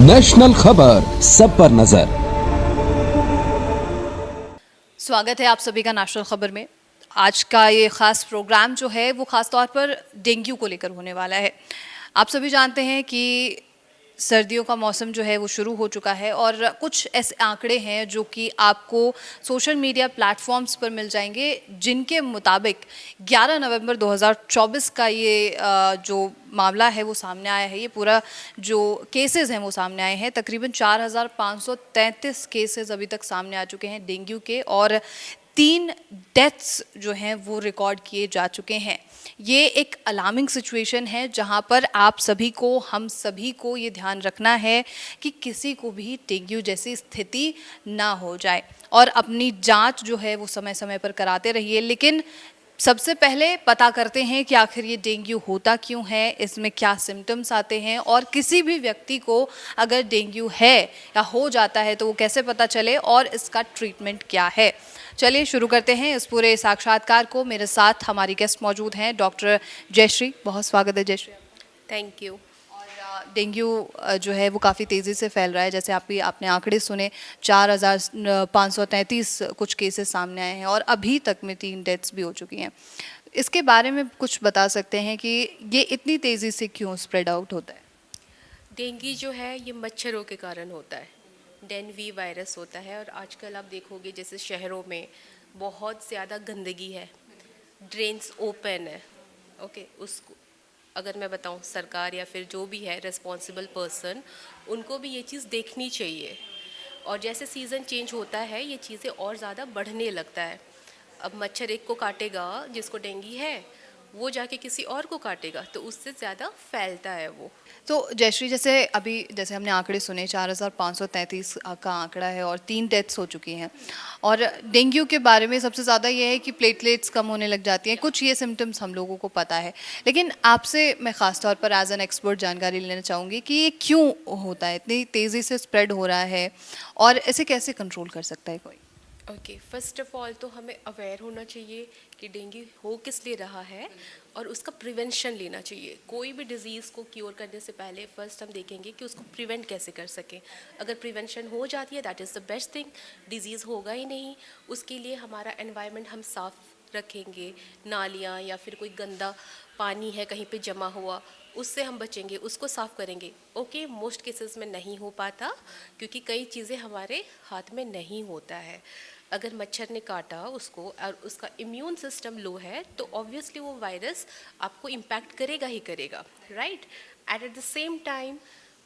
National खबर, सब पर नजर। स्वागत है आप सभी का नेशनल खबर में। आज का ये खास प्रोग्राम जो है वो खास तौर पर डेंगू को लेकर होने वाला है। आप सभी जानते हैं कि सर्दियों का मौसम जो है वो शुरू हो चुका है और कुछ ऐसे आंकड़े हैं जो कि आपको सोशल मीडिया प्लेटफॉर्म्स पर मिल जाएंगे, जिनके मुताबिक 11 नवंबर 2024 का ये जो मामला है वो सामने आया है। ये पूरा जो केसेस हैं वो सामने आए हैं। तकरीबन 4533 केसेस अभी तक सामने आ चुके हैं डेंगू के, और 3 डेथ्स जो हैं वो रिकॉर्ड किए जा चुके हैं। ये एक अलार्मिंग सिचुएशन है जहां पर आप सभी को, हम सभी को ये ध्यान रखना है कि किसी को भी डेंगू जैसी स्थिति ना हो जाए, और अपनी जांच जो है वो समय समय पर कराते रहिए। लेकिन सबसे पहले पता करते हैं कि आखिर ये डेंगू होता क्यों है, इसमें क्या सिम्टम्स आते हैं, और किसी भी व्यक्ति को अगर डेंगू है या हो जाता है तो वो कैसे पता चले और इसका ट्रीटमेंट क्या है। चलिए शुरू करते हैं इस पूरे साक्षात्कार को। मेरे साथ हमारी गेस्ट मौजूद हैं डॉक्टर जयश्री। बहुत स्वागत है जयश्री। Thank you. और डेंगू जो है वो काफ़ी तेज़ी से फैल रहा है। जैसे आपने आंकड़े सुने, 4533 कुछ केसेस सामने आए हैं और अभी तक में 3 डेथ्स भी हो चुकी हैं। इसके बारे में कुछ बता सकते हैं कि ये इतनी तेज़ी से क्यों स्प्रेड आउट होता है? डेंगू जो है ये मच्छरों के कारण होता है। डेंगू वायरस होता है, और आजकल आप देखोगे जैसे शहरों में बहुत ज़्यादा गंदगी है, ड्रेन्स ओपन है। ओके, उसको अगर मैं बताऊं, सरकार या फिर जो भी है रिस्पॉन्सिबल पर्सन, उनको भी ये चीज़ देखनी चाहिए। और जैसे सीज़न चेंज होता है ये चीज़ें और ज़्यादा बढ़ने लगता है। अब मच्छर एक को काटेगा जिसको डेंगू है, वो जाके किसी और को काटेगा तो उससे ज़्यादा फैलता है वो। तो जयश्री, जैसे हमने आंकड़े सुने, 4533 का आंकड़ा है और 3 डेथ्स हो चुकी हैं। और डेंगू के बारे में सबसे ज़्यादा ये है कि प्लेटलेट्स कम होने लग जाती हैं, कुछ ये सिम्टम्स हम लोगों को पता है। लेकिन आपसे मैं ख़ास तौर पर एज एन एक्सपर्ट जानकारी लेना चाहूँगी कि ये क्यों होता है, इतनी तेज़ी से स्प्रेड हो रहा है, और इसे कैसे कंट्रोल कर सकता है कोई? ओके, फर्स्ट ऑफ ऑल तो हमें अवेयर होना चाहिए कि डेंगू हो किस लिए रहा है और उसका प्रिवेंशन लेना चाहिए। कोई भी डिज़ीज़ को क्योर करने से पहले फर्स्ट हम देखेंगे कि उसको प्रिवेंट कैसे कर सकें। अगर प्रिवेंशन हो जाती है that is the best thing. Disease होगा ही नहीं। उसके लिए हमारा एनवायरनमेंट हम साफ़ रखेंगे, नालियाँ या फिर कोई गंदा पानी है कहीं पे जमा हुआ उससे हम बचेंगे, उसको साफ़ करेंगे। ओके, मोस्ट केसेस में नहीं हो पाता क्योंकि कई चीज़ें हमारे हाथ में नहीं होता है। अगर मच्छर ने काटा उसको और उसका इम्यून सिस्टम लो है तो ऑब्वियसली वो वायरस आपको इम्पैक्ट करेगा ही करेगा, right. Eight the same time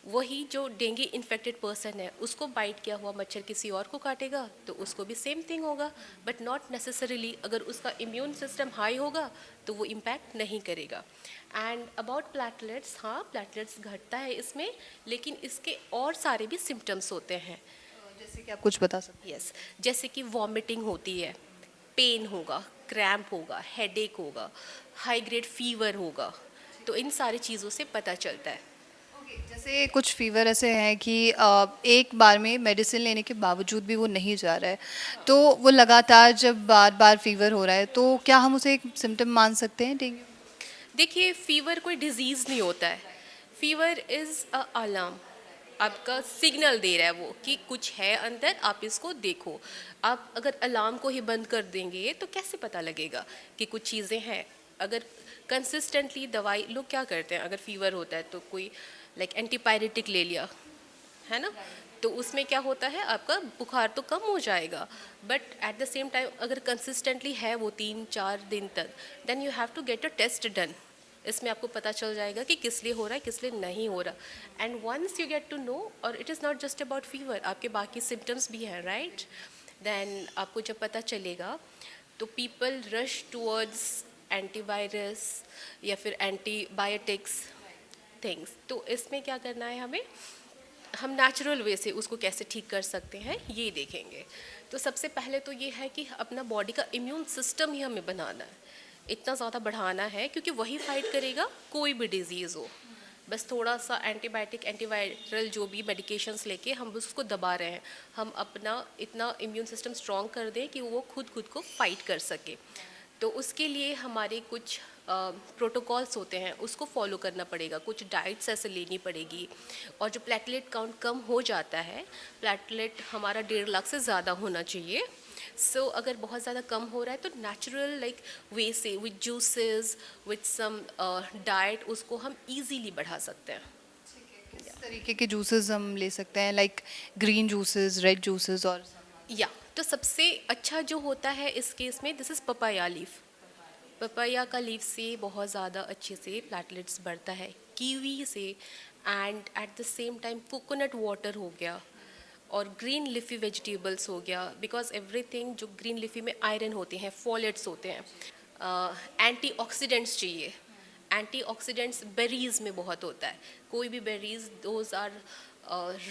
वही जो डेंगू इन्फेक्टेड पर्सन है उसको बाइट किया हुआ मच्छर किसी और को काटेगा तो उसको भी सेम थिंग होगा, बट नॉट नेसेसरीली अगर उसका इम्यून सिस्टम हाई होगा तो वो इम्पैक्ट नहीं करेगा। एंड अबाउट प्लेटलेट्स, हाँ प्लेटलेट्स घटता है इसमें, लेकिन इसके और सारे भी सिम्टम्स होते हैं। जैसे कि आप कुछ बता सकते हैं? यस, जैसे कि वॉमिटिंग होती है, पेन होगा, क्रैम्प होगा, हेडेक होगा, हाई ग्रेड फीवर होगा, तो इन सारी चीज़ों से पता चलता है। जैसे कुछ फीवर ऐसे हैं कि एक बार में मेडिसिन लेने के बावजूद भी वो नहीं जा रहा है, तो वो लगातार जब बार बार फीवर हो रहा है तो क्या हम उसे एक सिम्टम मान सकते हैं डेंगू? देखिए, फीवर कोई डिजीज़ नहीं होता है। फीवर इज़ अ अलार्म, आपका सिग्नल दे रहा है वो कि कुछ है अंदर, आप इसको देखो। आप अगर अलार्म को ही बंद कर देंगे तो कैसे पता लगेगा कि कुछ चीज़ें हैं। अगर कंसिस्टेंटली दवाई, लोग क्या करते हैं अगर फीवर होता है तो कोई लाइक एंटीपायरेटिक ले लिया, है ना, तो उसमें क्या होता है आपका बुखार तो कम हो जाएगा, but at the same time अगर कंसिस्टेंटली है वो 3-4 दिन तक, then you have to get a test done. इसमें आपको पता चल जाएगा कि किस लिए हो रहा है, किस लिए नहीं हो रहा। And once you get to know, और it is not just about fever, आपके बाकी सिम्टम्स भी हैं, राइट। देन आपको जब पता चलेगा तो पीपल रश टूवर्ड्स एंटीवायरस या फिर एंटीबायोटिक्स थिंग्स। तो इसमें क्या करना है हमें, हम नेचुरल वे से उसको कैसे ठीक कर सकते हैं ये देखेंगे। तो सबसे पहले तो ये है कि अपना बॉडी का इम्यून सिस्टम ही हमें बनाना है, इतना ज़्यादा बढ़ाना है क्योंकि वही फाइट करेगा कोई भी डिजीज़ हो। बस थोड़ा सा एंटीबायोटिक, एंटीवायरल जो भी मेडिकेशंस लेके हम उसको दबा रहे हैं, हम अपना इतना इम्यून सिस्टम स्ट्रॉन्ग कर दें कि वो खुद को फाइट कर सके। तो उसके लिए हमारे कुछ प्रोटोकॉल्स होते हैं उसको फॉलो करना पड़ेगा, कुछ डाइट्स ऐसे लेनी पड़ेगी। और जो प्लेटलेट काउंट कम हो जाता है, प्लेटलेट हमारा 1.5 लाख से ज़्यादा होना चाहिए। सो अगर बहुत ज़्यादा कम हो रहा है तो नेचुरल लाइक वे से with juices with some diet उसको हम इजीली बढ़ा सकते हैं। किस तरीके के जूसेस हम ले सकते हैं, like green juices, red juices और या तो सबसे अच्छा जो होता है इस केस में, this is papaya leaf. Papaya का लीफ से बहुत ज़्यादा अच्छे से प्लेटलेट्स बढ़ता है, कीवी से, and eight the same time coconut water हो गया और ग्रीन लिफी वेजिटेबल्स हो गया, बिकॉज एवरीथिंग जो ग्रीन लिफी में आयरन होते हैं, फॉलेट्स होते हैं, एंटीऑक्सीडेंट्स चाहिए। एंटीऑक्सीडेंट्स बेरीज में बहुत होता है, कोई भी berries those are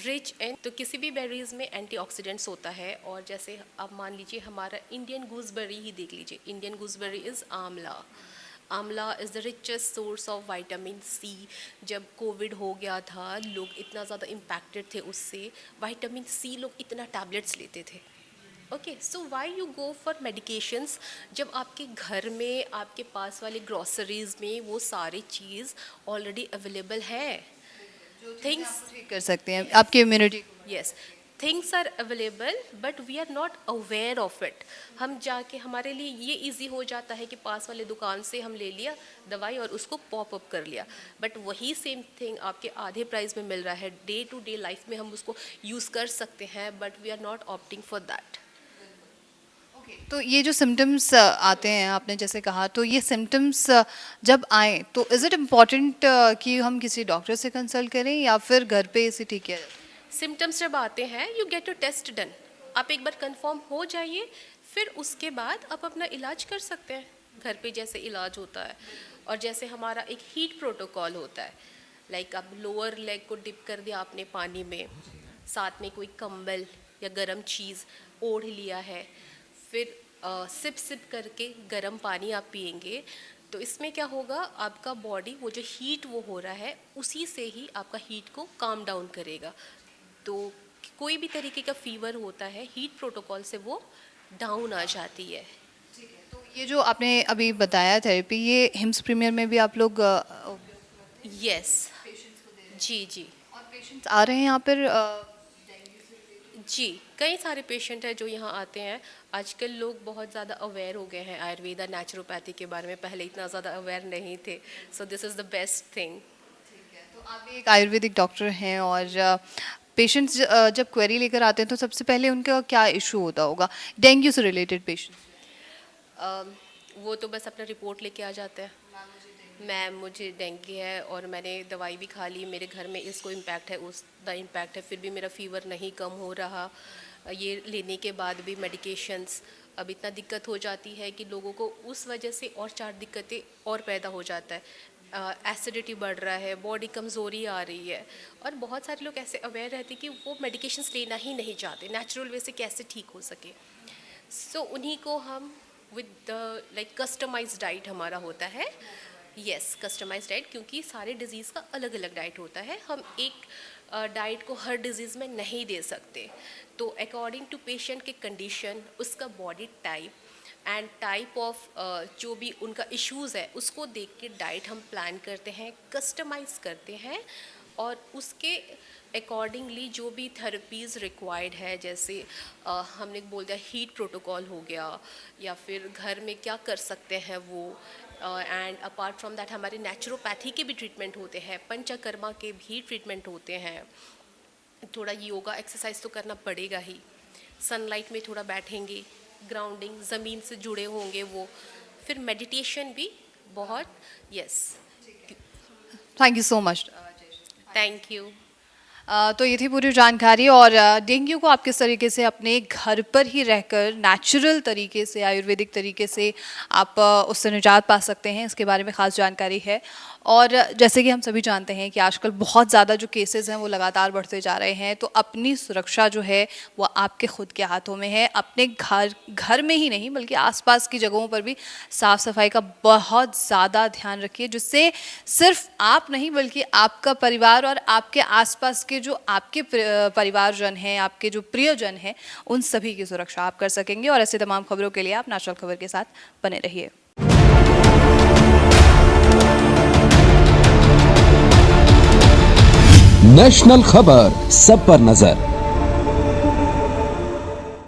rich in, तो किसी भी बेरीज में एंटीऑक्सीडेंट्स होता है। और जैसे आप मान लीजिए हमारा इंडियन गूसबेरी ही देख लीजिए, Indian gooseberry is amla. Amla is the richest source of vitamin C. जब कोविड हो गया था, लोग इतना ज़्यादा इम्पैक्टेड थे उससे, विटामिन सी लोग इतना टैबलेट्स लेते थे। Okay, so why you go for medications जब आपके घर में, आपके पास वाले ग्रॉसरीज में वो सारी चीज़ ऑलरेडी अवेलेबल है। थिंग्स ठीक कर सकते हैं आपकी immunity. Yes, things are available but we are not aware of it. हम जाके, हमारे लिए ये इजी हो जाता है कि पास वाले दुकान से हम ले लिया दवाई और उसको पॉप अप कर लिया, बट वही सेम थिंग आपके आधे प्राइस में मिल रहा है। डे टू डे लाइफ में हम उसको यूज़ कर सकते हैं, but we are not opting for that. तो ये जो सिम्टम्स आते हैं, आपने जैसे कहा, तो ये सिम्टम्स जब आए तो इज़ इट इम्पॉर्टेंट कि हम किसी डॉक्टर से कंसल्ट करें या फिर घर पे इसे ठीक किया जाए? सिम्टम्स जब आते हैं, you get your test done. आप एक बार कंफर्म हो जाइए, फिर उसके बाद आप अपना इलाज कर सकते हैं घर पे, जैसे इलाज होता है। और जैसे हमारा एक हीट प्रोटोकॉल होता है, लाइक आप लोअर लेग को डिप कर दिया आपने पानी में, साथ में कोई कंबल या गरम चीज़ ओढ़ लिया है, फिर सिप सिप करके गरम पानी आप पिएंगे, तो इसमें क्या होगा, आपका बॉडी वो जो हीट वो हो रहा है उसी से ही आपका हीट को काम डाउन करेगा। तो कोई भी तरीके का फीवर होता है, हीट प्रोटोकॉल से वो डाउन आ जाती है। तो ये जो आपने अभी बताया थेरेपी, ये हिम्स प्रीमियर में भी आप लोग यस, जी जी और पेशेंट्स आ रहे हैं यहाँ पर जी, कई सारे पेशेंट हैं जो यहाँ आते हैं। आजकल लोग बहुत ज़्यादा अवेयर हो गए हैं आयुर्वेदा, नेचुरोपैथी के बारे में, पहले इतना ज़्यादा अवेयर नहीं थे। So this is the best thing. तो आप भी एक आयुर्वेदिक डॉक्टर हैं और पेशेंट्स जब क्वेरी लेकर आते हैं तो सबसे पहले उनका क्या इशू होता होगा, डेंगू से रिलेटेड पेशेंट्स? वो तो बस अपना रिपोर्ट लेके आ जाते हैं, मैम मुझे डेंगू है और मैंने दवाई भी खा ली, मेरे घर में इसको इम्पैक्ट है, उसका इम्पैक्ट है, फिर भी मेरा फ़ीवर नहीं कम हो रहा। ये लेने के बाद भी मेडिकेशंस, अब इतना दिक्कत हो जाती है कि लोगों को उस वजह से और 4 दिक्कतें और पैदा हो जाता है। एसिडिटी बढ़ रहा है, बॉडी कमज़ोरी आ रही है, और बहुत सारे लोग ऐसे अवेयर रहते कि वो मेडिकेशंस लेना ही नहीं चाहते, नेचुरल वे से कैसे ठीक हो सके। सो उन्हीं को हम with the like customised diet हमारा होता है। यस, कस्टमाइज्ड डाइट, क्योंकि सारे डिज़ीज़ का अलग अलग डाइट होता है, हम एक डाइट को हर डिज़ीज़ में नहीं दे सकते। तो अकॉर्डिंग टू पेशेंट के कंडीशन, उसका body type and type of जो भी उनका इश्यूज़ है उसको देख के डाइट हम प्लान करते हैं, कस्टमाइज़ करते हैं, और उसके अकॉर्डिंगली जो भी थेरेपीज़ रिक्वायर्ड है, जैसे हमने बोल दिया हीट प्रोटोकॉल हो गया, या फिर घर में क्या कर सकते हैं वो, एंड अपार्ट फ्रॉम दैट हमारे नेचुरोपैथी के भी ट्रीटमेंट होते हैं, पंचकर्मा के भी ट्रीटमेंट होते हैं। थोड़ा योगा एक्सरसाइज तो करना पड़ेगा ही, सनलाइट में थोड़ा बैठेंगे, ग्राउंडिंग, ज़मीन से जुड़े होंगे वो, फिर मेडिटेशन भी बहुत। Yes, thank you so much. Thank you. तो ये थी पूरी जानकारी, और डेंगू को आप किस तरीके से अपने घर पर ही रहकर नेचुरल तरीके से, आयुर्वेदिक तरीके से आप उससे निजात पा सकते हैं, इसके बारे में ख़ास जानकारी है। और जैसे कि हम सभी जानते हैं कि आजकल बहुत ज़्यादा जो केसेस हैं वो लगातार बढ़ते जा रहे हैं, तो अपनी सुरक्षा जो है वो आपके खुद के हाथों में है। अपने घर में ही नहीं बल्कि आसपास की जगहों पर भी साफ़ सफाई का बहुत ज़्यादा ध्यान रखिए, जिससे सिर्फ आप नहीं बल्कि आपका परिवार और आपके आसपास के जो आपके परिवारजन हैं, आपके जो प्रियजन हैं, उन सभी की सुरक्षा आप कर सकेंगे। और ऐसे तमाम खबरों के लिए आप नेशनल खबर के साथ बने रहिए। नेशनल खबर, सब पर नजर।